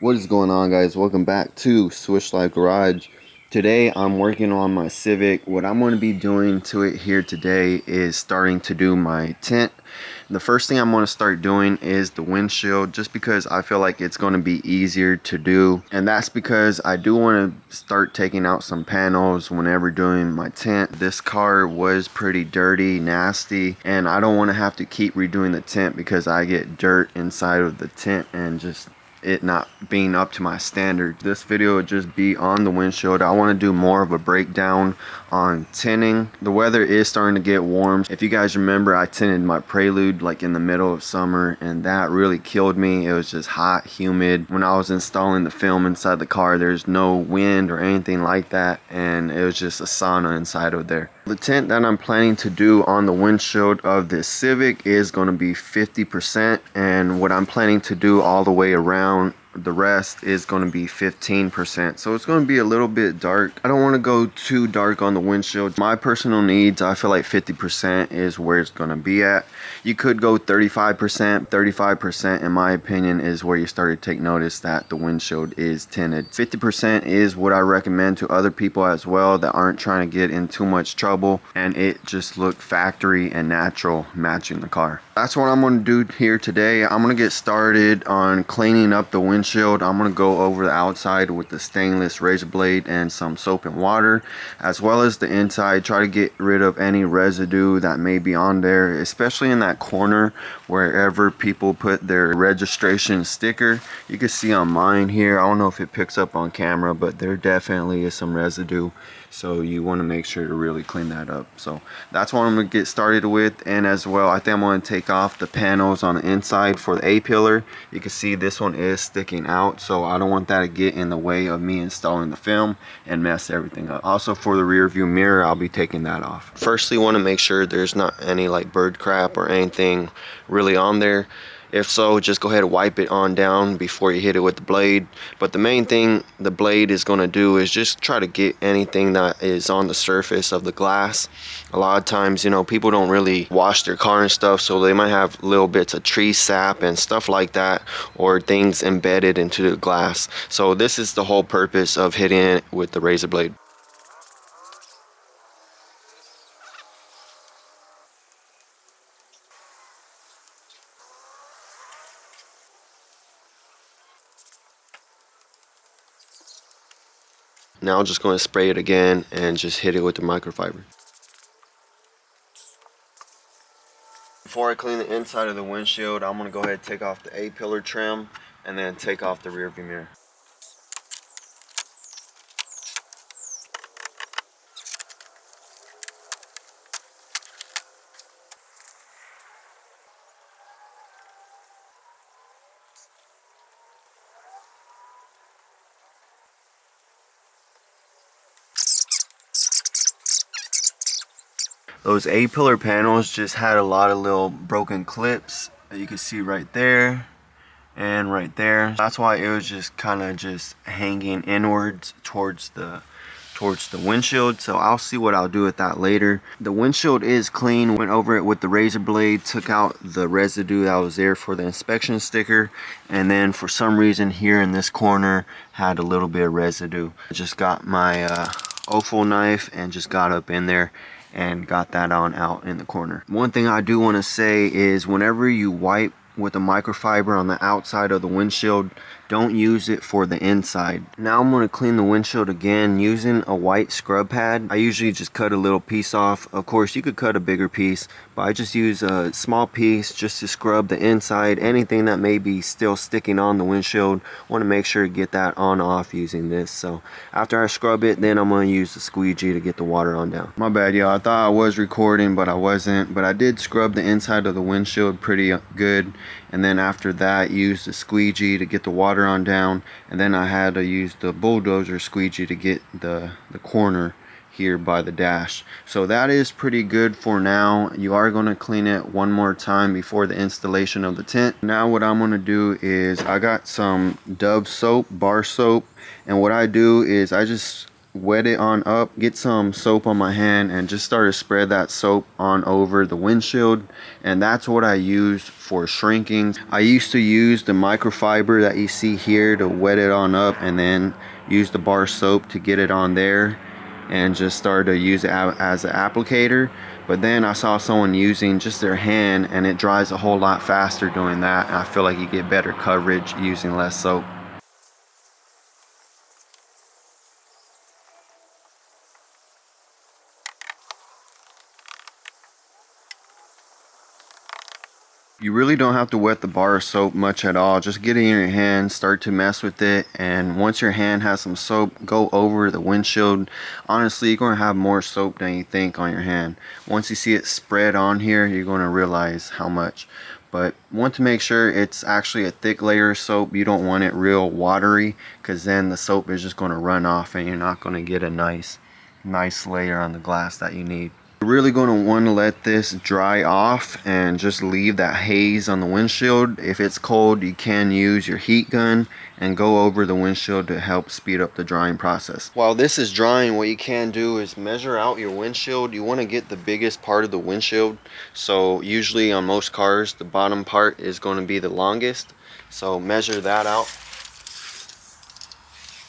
What is going on, guys? Welcome back to Swish Life Garage. Today I'm working on my Civic. What I'm going to be doing to it here today is starting to do my tint. The first thing I'm going to start doing is the windshield, just because I feel like it's going to be easier to do, and that's because I do want to start taking out some panels whenever doing my tint. This car was pretty dirty, nasty, and I don't want to have to keep redoing the tint because I get dirt inside of the tint and just it not being up to my standard. This video would just be on the windshield. I want to do more of a breakdown on tinting. The weather is starting to get warm. If you guys remember, I tinted my Prelude like in the middle of summer, and that really killed me. It was just hot, humid. When I was installing the film inside the car, there's no wind or anything like that, and it was just a sauna inside of there. The tint that I'm planning to do on the windshield of this Civic is going to be 50%, and what I'm planning to do all the way around, the rest is going to be 15%. So it's going to be a little bit dark. I don't want to go too dark on the windshield. My personal needs, I feel like 50% is where it's going to be at. You could go 35%. 35% in my opinion is where you start to take notice that the windshield is tinted. 50% is what I recommend to other people as well that aren't trying to get in too much trouble and it just look factory and natural, matching the car. That's what I'm going to do here today. I'm going to get started on cleaning up the windshield. I'm going to go over the outside with the stainless razor blade and some soap and water, as well as the inside. Try to get rid of any residue that may be on there, especially in that corner wherever people put their registration sticker. You can see on mine here, I don't know if it picks up on camera, but there definitely is some residue, so you want to make sure to really clean that up. So that's what I'm going to get started with. And as well, I think I'm going to take off the panels on the inside for the A-pillar. You can see this one is sticking out, so I don't want that to get in the way of me installing the film and mess everything up. Also, for the rear view mirror, I'll be taking that off. Firstly, want to make sure there's not any like bird crap or anything really on there. If so, just go ahead and wipe it on down before you hit it with the blade. But the main thing the blade is going to do is just try to get anything that is on the surface of the glass. A lot of times, you know, people don't really wash their car and stuff, so they might have little bits of tree sap and stuff like that, or things embedded into the glass. So this is the whole purpose of hitting it with the razor blade. Now I'm just going to spray it again and just hit it with the microfiber. Before I clean the inside of the windshield, I'm going to go ahead and take off the A-pillar trim and then take off the rear view mirror. Those A-pillar panels just had a lot of little broken clips that you can see right there and right there. That's why it was just kind of just hanging inwards towards the windshield. So I'll see what I'll do with that later. The windshield is clean. Went over it with the razor blade, took out the residue that was there for the inspection sticker, and then for some reason here in this corner had a little bit of residue. I just got my offal knife and just got up in there and got that on out in the corner. One thing I do want to say is whenever you wipe with a microfiber on the outside of the windshield, don't use it for the inside. Now I'm going to clean the windshield again using a white scrub pad. I usually just cut a little piece off. Of course you could cut a bigger piece, but I just use a small piece just to scrub the inside. Anything that may be still sticking on the windshield, want to make sure to get that on off using this. So after I scrub it, then I'm going to use the squeegee to get the water on down. My bad, y'all. I thought I was recording, but I wasn't. But I did scrub the inside of the windshield pretty good, and then after that use the squeegee to get the water on down, and then I had to use the bulldozer squeegee to get the corner here by the dash. So that is pretty good for now. You are going to clean it one more time before the installation of the tint. Now what I'm going to do is I got some Dove soap, bar soap, and what I do is I just wet it on up, get some soap on my hand, and just start to spread that soap on over the windshield. And that's what I use for shrinking. I used to use the microfiber that you see here to wet it on up, and then use the bar soap to get it on there, and just started to use it as an applicator. But then I saw someone using just their hand, and it dries a whole lot faster doing that, and I feel like you get better coverage using less soap. You really don't have to wet the bar of soap much at all. Just get it in your hand, start to mess with it, and once your hand has some soap, go over the windshield. Honestly, you're going to have more soap than you think on your hand. Once you see it spread on here, you're going to realize how much. But want to make sure it's actually a thick layer of soap. You don't want it real watery, because then the soap is just going to run off and you're not going to get a nice layer on the glass that you need. You're really going to want to let this dry off and just leave that haze on the windshield. If it's cold, you can use your heat gun and go over the windshield to help speed up the drying process. While this is drying, what you can do is measure out your windshield. You want to get the biggest part of the windshield. So usually on most cars, the bottom part is going to be the longest. So measure that out.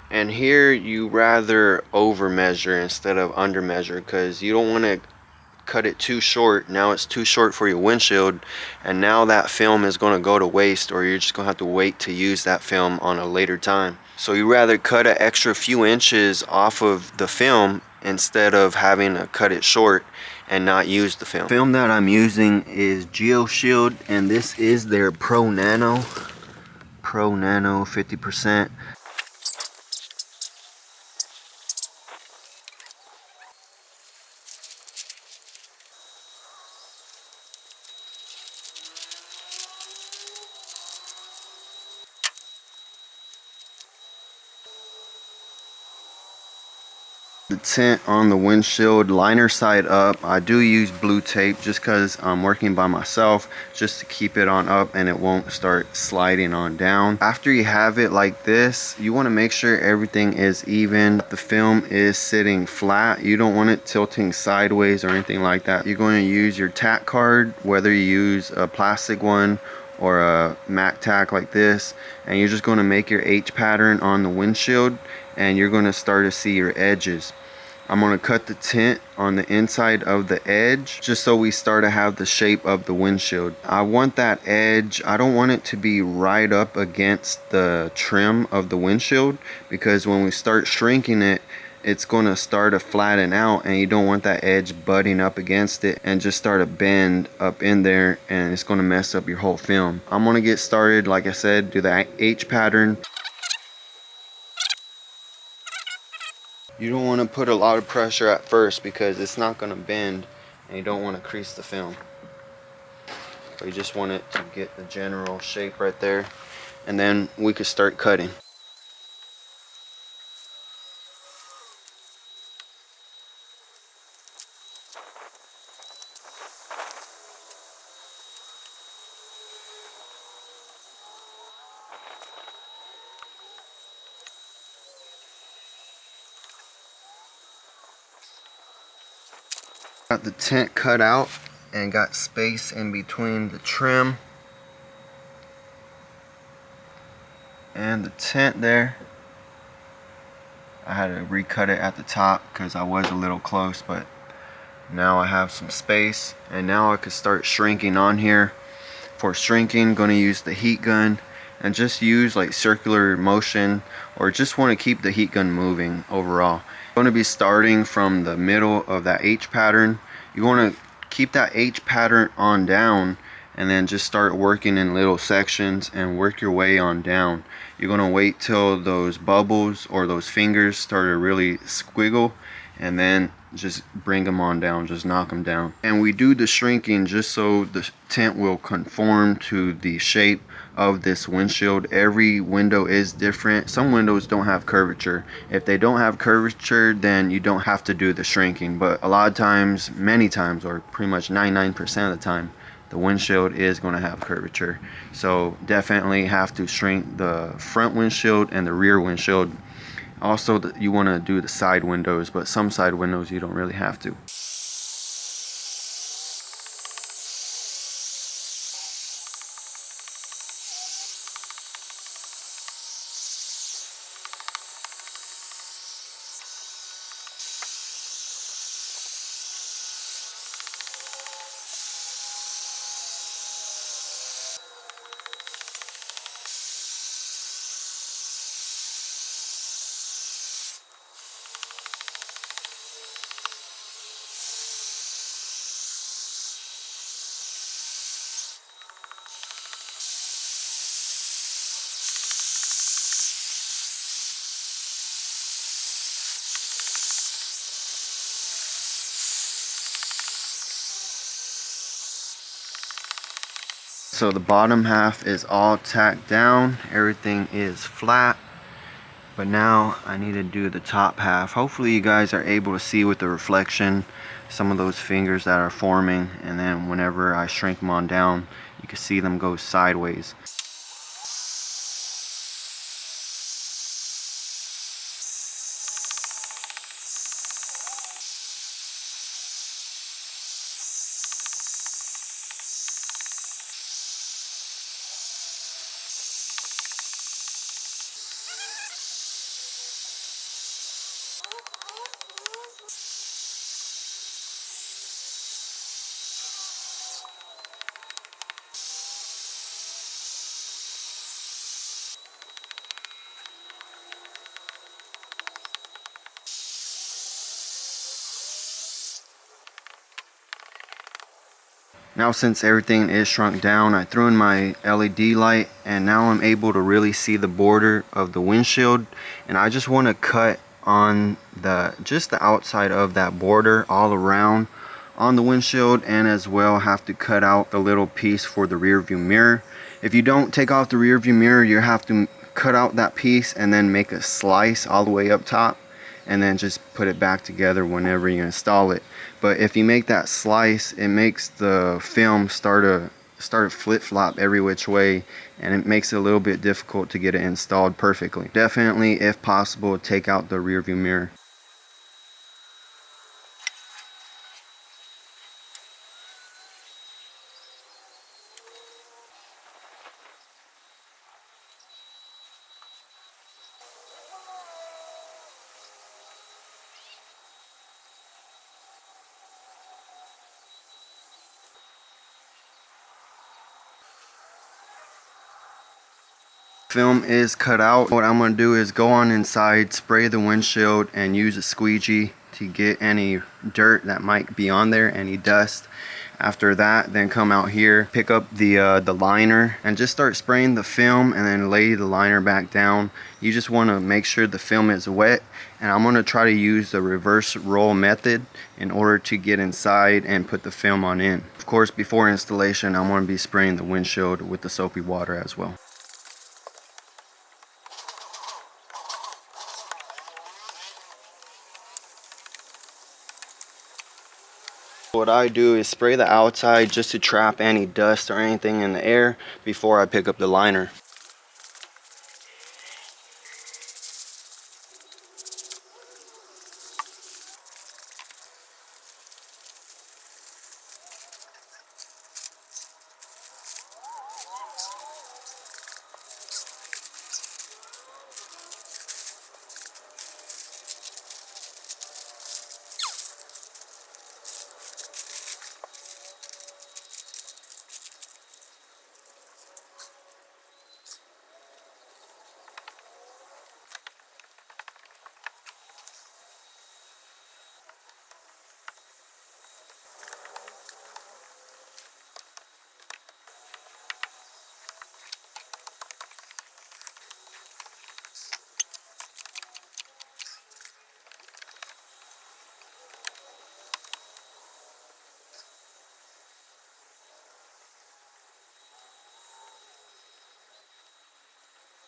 And here you rather over measure instead of under measure, because you don't want to cut it too short. Now it's too short for your windshield, and now that film is going to go to waste, or you're just going to have to wait to use that film on a later time. So you rather cut an extra few inches off of the film instead of having to cut it short and not use the film. The film that I'm using is Windshield, and this is their Pro Nano 50%. The tint on the windshield, liner side up. I do use blue tape just because I'm working by myself, just to keep it on up and it won't start sliding on down. After you have it like this, you want to make sure everything is even. The film is sitting flat. You don't want it tilting sideways or anything like that. You're going to use your tack card, whether you use a plastic one or a Mac tack like this, and you're just going to make your H pattern on the windshield, and you're going to start to see your edges. I'm going to cut the tint on the inside of the edge just so we start to have the shape of the windshield. I want that edge, I don't want it to be right up against the trim of the windshield, because when we start shrinking it, it's going to start to flatten out, and you don't want that edge butting up against it and just start to bend up in there, and it's going to mess up your whole film. I'm going to get started, like I said, do the H pattern. You don't want to put a lot of pressure at first because it's not going to bend, and you don't want to crease the film. So you just want it to get the general shape right there, and then we could start cutting. Got the tint cut out and got space in between the trim and the tint there. I had to recut it at the top because I was a little close, but now I have some space, and now I could start shrinking on here. For shrinking, going to use the heat gun and just use like circular motion, or just want to keep the heat gun moving overall. Going to be starting from the middle of that H pattern. You want to keep that H pattern on down, and then just start working in little sections and work your way on down. You're going to wait till those bubbles or those fingers start to really squiggle, and then just bring them on down, just knock them down. And we do the shrinking just so the tint will conform to the shape of this windshield. Every window is different. Some windows don't have curvature. If they don't have curvature, then you don't have to do the shrinking. But a lot of times, many times, or pretty much 99% of the time, the windshield is going to have curvature. So definitely have to shrink the front windshield and the rear windshield. Also, you want to do the side windows, but some side windows you don't really have to. So the bottom half is all tacked down, everything is flat, but now I need to do the top half. Hopefully you guys are able to see with the reflection some of those fingers that are forming, and then whenever I shrink them on down, you can see them go sideways. Now since everything is shrunk down, I threw in my LED light, and now I'm able to really see the border of the windshield, and I just want to cut on just the outside of that border all around on the windshield, and as well have to cut out the little piece for the rear view mirror. If you don't take off the rear view mirror, you have to cut out that piece and then make a slice all the way up top, and then just put it back together whenever you install it. But if you make that slice, it makes the film start to flip-flop every which way, and it makes it a little bit difficult to get it installed perfectly. Definitely, if possible, take out the rear view mirror. Film is cut out. What I'm going to do is go on inside, spray the windshield, and use a squeegee to get any dirt that might be on there, any dust. After that, then come out here, pick up the liner, and just start spraying the film, and then lay the liner back down. You just want to make sure the film is wet, and I'm going to try to use the reverse roll method in order to get inside and put the film on in. Of course, before installation, I'm going to be spraying the windshield with the soapy water as well. What I do is spray the outside just to trap any dust or anything in the air before I pick up the liner.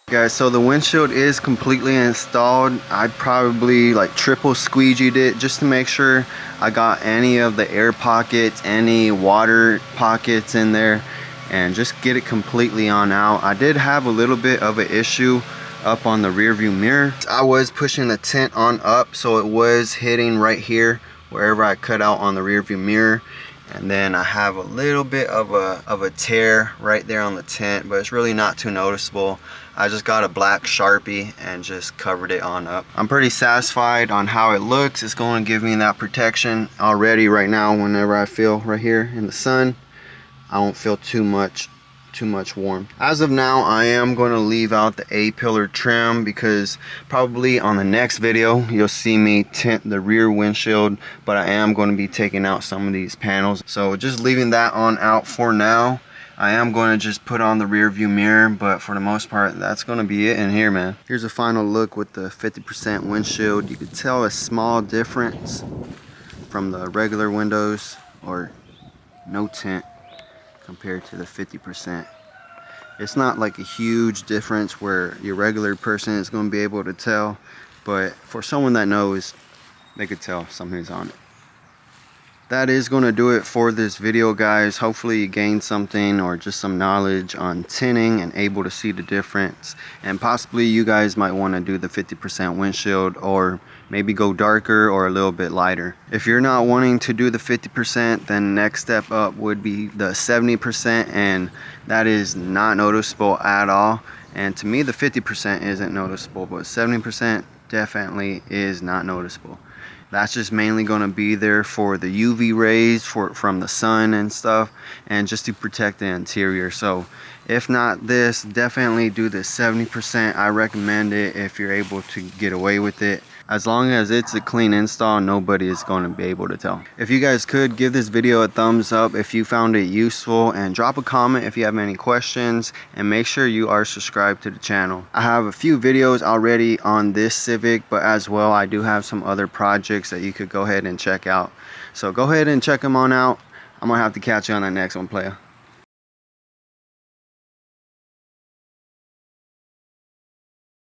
Guys, so the windshield is completely installed. I probably like triple squeegeed it just to make sure I got any of the air pockets, any water pockets in there, and just get it completely on out. I did have a little bit of an issue up on the rear view mirror. I was pushing the tint on up, so it was hitting right here wherever I cut out on the rear view mirror. And then I have a little bit of a tear right there on the tint, but it's really not too noticeable. I just got a black Sharpie and just covered it on up. I'm pretty satisfied on how it looks. It's going to give me that protection already right now. Whenever I feel right here in the sun, I won't feel too much warm. As of now, I am going to leave out the A-pillar trim because probably on the next video you'll see me tint the rear windshield, but I am going to be taking out some of these panels, so just leaving that on out for now. I am going to just put on the rear view mirror, but for the most part that's going to be it in here, man. Here's a final look with the 50% windshield. You can tell a small difference from the regular windows or no tint compared to the 50%. It's not like a huge difference where your regular person is going to be able to tell, but for someone that knows, they could tell something's on it. That is going to do it for this video, guys. Hopefully you gained something or just some knowledge on tinting and able to see the difference, and possibly you guys might want to do the 50% windshield or maybe go darker or a little bit lighter. If you're not wanting to do the 50%, then next step up would be the 70%, and that is not noticeable at all. And to me the 50% isn't noticeable, but 70% definitely is not noticeable. That's just mainly going to be there for the UV rays from the sun and stuff, and just to protect the interior. So if not this, definitely do the 70%. I recommend it if you're able to get away with it. As long as it's a clean install, nobody is going to be able to tell. If you guys could give this video a thumbs up if you found it useful, and drop a comment if you have any questions, and make sure you are subscribed to the channel. I have a few videos already on this Civic, but as well I do have some other projects that you could go ahead and check out. So go ahead and check them on out. I'm gonna have to catch you on the next one, player.